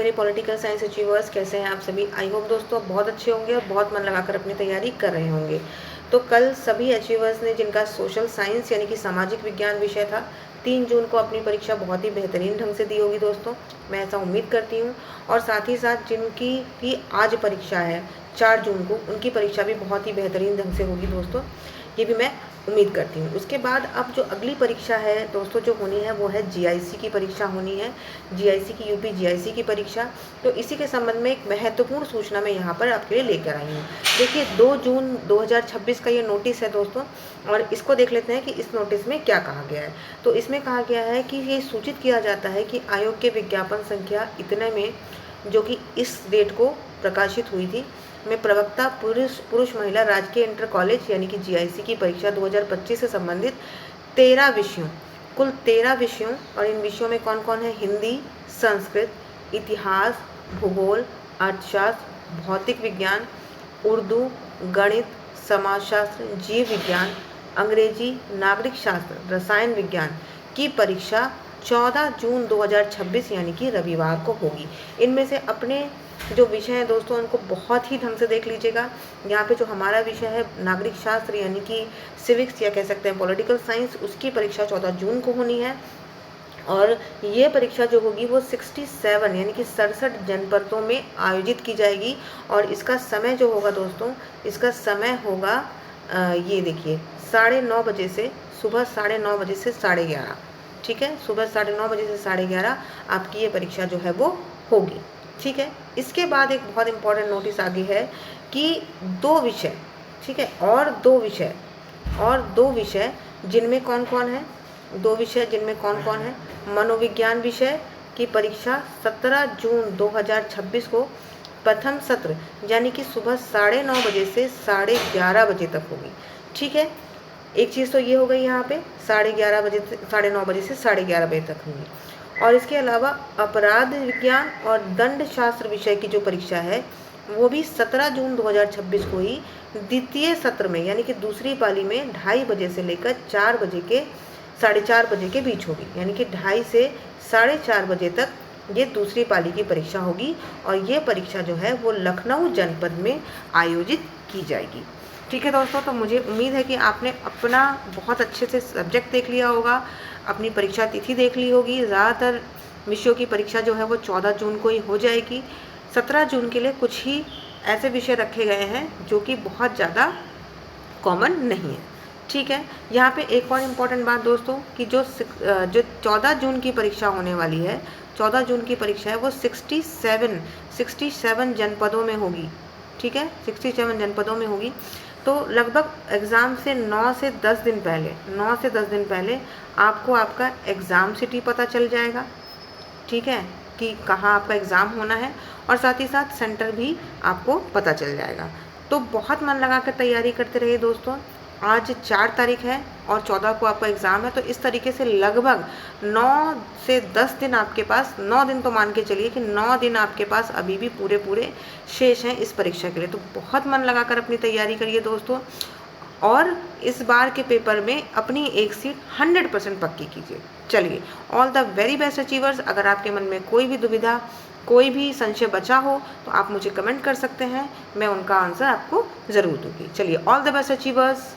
मेरे political science achievers, कैसे हैं आप सभी। आई होप दोस्तों बहुत अच्छे होंगे और बहुत मन लगाकर अपनी तैयारी कर रहे होंगे। तो कल सभी अचीवर्स ने जिनका सोशल साइंस यानी कि सामाजिक विज्ञान विषय था, 3 जून को अपनी परीक्षा बहुत ही बेहतरीन ढंग से दी होगी दोस्तों, मैं ऐसा उम्मीद करती हूँ। और साथ ही साथ जिनकी भी आज परीक्षा है 4 जून को, उनकी परीक्षा भी बहुत ही बेहतरीन ढंग से होगी दोस्तों, ये भी मैं उम्मीद करती हूँ। उसके बाद अब जो अगली परीक्षा है दोस्तों जो होनी है वो है जीआईसी की परीक्षा होनी है, जीआईसी की, यूपी जीआईसी की परीक्षा। तो इसी के संबंध में एक महत्वपूर्ण सूचना मैं यहाँ पर आपके लिए लेकर आई हूँ। देखिए 2 जून 2026 का ये नोटिस है दोस्तों, और इसको देख लेते हैं कि इस नोटिस में क्या कहा गया है। तो इसमें कहा गया है कि ये सूचित किया जाता है कि आयोग के विज्ञापन संख्या इतने में, जो कि इस डेट को प्रकाशित हुई थी, में प्रवक्ता पुरुष महिला राजकीय इंटर कॉलेज यानी कि जीआईसी की परीक्षा 2025 से संबंधित 13 विषयों, कुल 13 विषयों, और इन विषयों में कौन कौन है, हिंदी, संस्कृत, इतिहास, भूगोल, अर्थशास्त्र, भौतिक विज्ञान, उर्दू, गणित, समाजशास्त्र, जीव विज्ञान, अंग्रेजी, नागरिक शास्त्र, रसायन विज्ञान की परीक्षा 14 जून 2026 यानी कि रविवार को होगी। इनमें से अपने जो विषय हैं दोस्तों उनको बहुत ही ढंग से देख लीजिएगा। यहाँ पे जो हमारा विषय है नागरिक शास्त्र यानी कि सिविक्स या कह सकते हैं पॉलिटिकल साइंस, उसकी परीक्षा 14 जून को होनी है। और ये परीक्षा जो होगी वो 67 यानी कि 67 जनपदों में आयोजित की जाएगी। और इसका समय जो होगा दोस्तों, इसका समय होगा ये देखिए 9:30 बजे से, सुबह 9:30 बजे से 11:30, ठीक है, सुबह 9:30 बजे से 11:30 आपकी ये परीक्षा जो है वो होगी, ठीक है। इसके बाद एक बहुत इंपॉर्टेंट नोटिस आगे है कि 2 विषय, ठीक है, और 2 विषय जिनमें कौन कौन है, 2 विषय जिनमें कौन कौन है, मनोविज्ञान विषय की परीक्षा 17 जून 2026 को प्रथम सत्र यानी कि सुबह 9:30 बजे से 11:30 बजे तक होगी, ठीक है। एक चीज़ तो ये हो गई यहाँ पे 9:30 बजे से 11:30 बजे तक होगी। और इसके अलावा अपराध विज्ञान और दंड शास्त्र विषय की जो परीक्षा है वो भी 17 जून 2026 को ही द्वितीय सत्र में यानी कि दूसरी पाली में 2:30 बजे से लेकर 4 बजे के 4:30 बजे के बीच होगी, यानी कि 2:30 से 4:30 बजे तक ये दूसरी पाली की परीक्षा होगी। और ये परीक्षा जो है वो लखनऊ जनपद में आयोजित की जाएगी, ठीक है दोस्तों। तो मुझे उम्मीद है कि आपने अपना बहुत अच्छे से सब्जेक्ट देख लिया होगा, अपनी परीक्षा तिथि देख ली होगी। ज़्यादातर विषयों की परीक्षा जो है वो 14 जून को ही हो जाएगी। 17 जून के लिए कुछ ही ऐसे विषय रखे गए हैं जो कि बहुत ज़्यादा कॉमन नहीं है, ठीक है। यहाँ पे एक और इम्पॉर्टेंट बात दोस्तों कि जो 14 जून की परीक्षा होने वाली है, 14 जून की परीक्षा है वो 67 जनपदों में होगी, ठीक है, 67 जनपदों में होगी। तो लगभग एग्ज़ाम से 9 से 10 दिन पहले आपको आपका एग्ज़ाम सिटी पता चल जाएगा, ठीक है, कि कहाँ आपका एग्ज़ाम होना है, और साथ ही साथ सेंटर भी आपको पता चल जाएगा। तो बहुत मन लगा कर तैयारी करते रहिए दोस्तों। आज 4 तारीख है और 14 को आपका एग्ज़ाम है, तो इस तरीके से लगभग 9 से 10 दिन आपके पास, 9 दिन तो मान के चलिए कि 9 दिन आपके पास अभी भी पूरे शेष हैं इस परीक्षा के लिए। तो बहुत मन लगाकर अपनी तैयारी करिए दोस्तों, और इस बार के पेपर में अपनी एक सीट 100% पक्की कीजिए। चलिए, all the very best achievers. अगर आपके मन में कोई भी दुविधा, कोई भी संशय बचा हो तो आप मुझे कमेंट कर सकते हैं, मैं उनका आंसर आपको ज़रूर दूंगी। चलिए, ऑल द बेस्ट अचीवर्स।